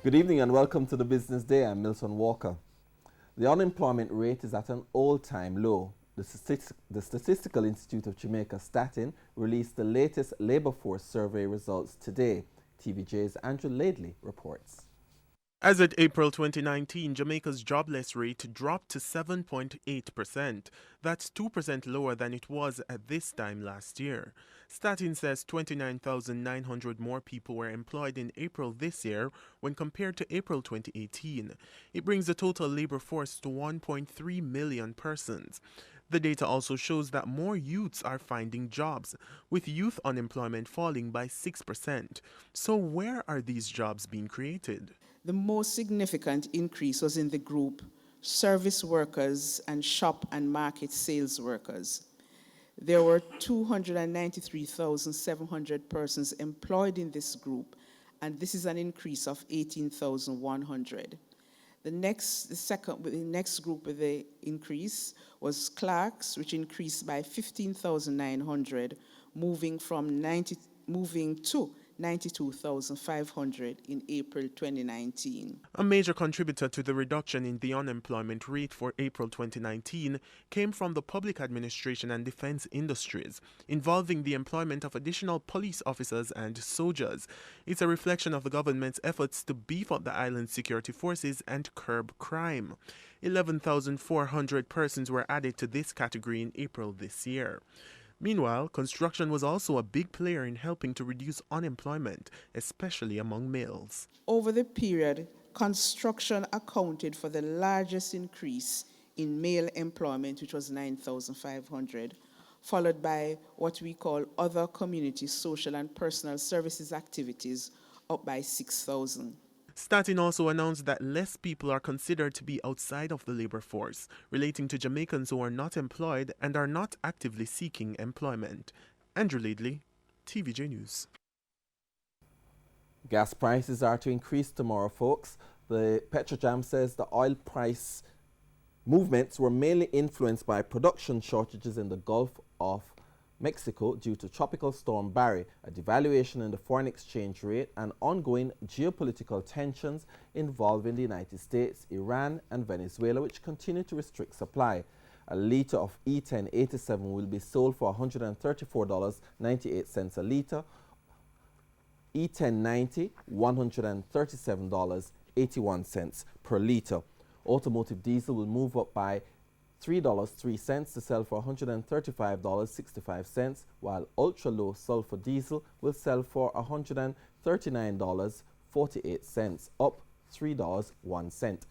Good evening and welcome to the Business Day. I'm Milton Walker. The unemployment rate is at an all-time low. The Statistical Institute of Jamaica, Statin, released the latest labor force survey results today. TVJ's Andrew Laidley reports. As of April 2019, Jamaica's jobless rate dropped to 7.8%. That's 2% lower than it was at this time last year. Statin says 29,900 more people were employed in April this year when compared to April 2018. It brings the total labor force to 1.3 million persons. The data also shows that more youths are finding jobs, with youth unemployment falling by 6%. So where are these jobs being created? The most significant increase was in the group service workers and shop and market sales workers. There were 293,700 persons employed in this group, and this is an increase of 18,100. The next group with the increase was clerks, which increased by 15,900, moving to 92,500 in April 2019. A major contributor to the reduction in the unemployment rate for April 2019 came from the public administration and defense industries, involving the employment of additional police officers and soldiers. It's a reflection of the government's efforts to beef up the island's security forces and curb crime. 11,400 persons were added to this category in April this year. Meanwhile, construction was also a big player in helping to reduce unemployment, especially among males. Over the period, construction accounted for the largest increase in male employment, which was 9,500, followed by what we call other community, social and personal services activities, up by 6,000. Statin also announced that less people are considered to be outside of the labor force, relating to Jamaicans who are not employed and are not actively seeking employment. Andrew Laidley, TVJ News. Gas prices are to increase tomorrow, folks. The Petrojam says the oil price movements were mainly influenced by production shortages in the Gulf of Mexico due to Tropical Storm Barry, a devaluation in the foreign exchange rate, and ongoing geopolitical tensions involving the United States, Iran, and Venezuela, which continue to restrict supply. A litre of E1087 will be sold for $134.98 a litre. E1090, $137.81 per litre. Automotive diesel will move up by $3.03 to sell for $135.65, while ultra-low sulfur diesel will sell for $139.48, up $3.01.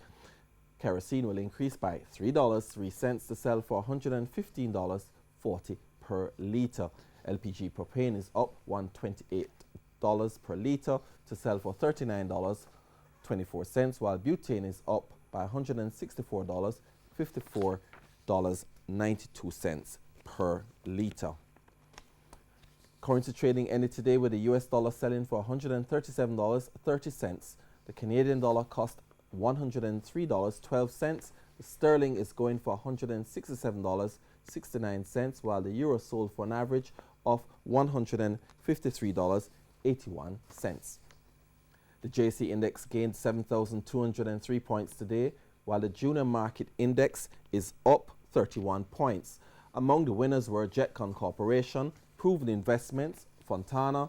Kerosene will increase by $3.03 to sell for $115.40 per litre. LPG propane is up $128 per litre to sell for $39.24, while butane is up by $164.54.92 per litre. Currency trading ended today with the US dollar selling for $137.30. The Canadian dollar cost $103.12. The sterling is going for $167.69, while the euro sold for an average of $153.81. The JC index gained 7,203 points today, while the junior market index is up 31 points. Among the winners were Jetcon Corporation, Proven Investments, Fontana,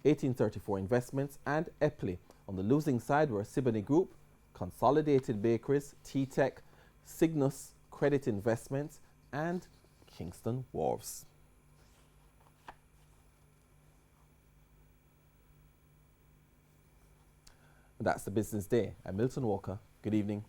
1834 Investments, and Epley. On the losing side were Siboney Group, Consolidated Bakeries, T-Tech, Cygnus Credit Investments, and Kingston Wharves. That's the Business Day. I'm Milton Walker. Good evening.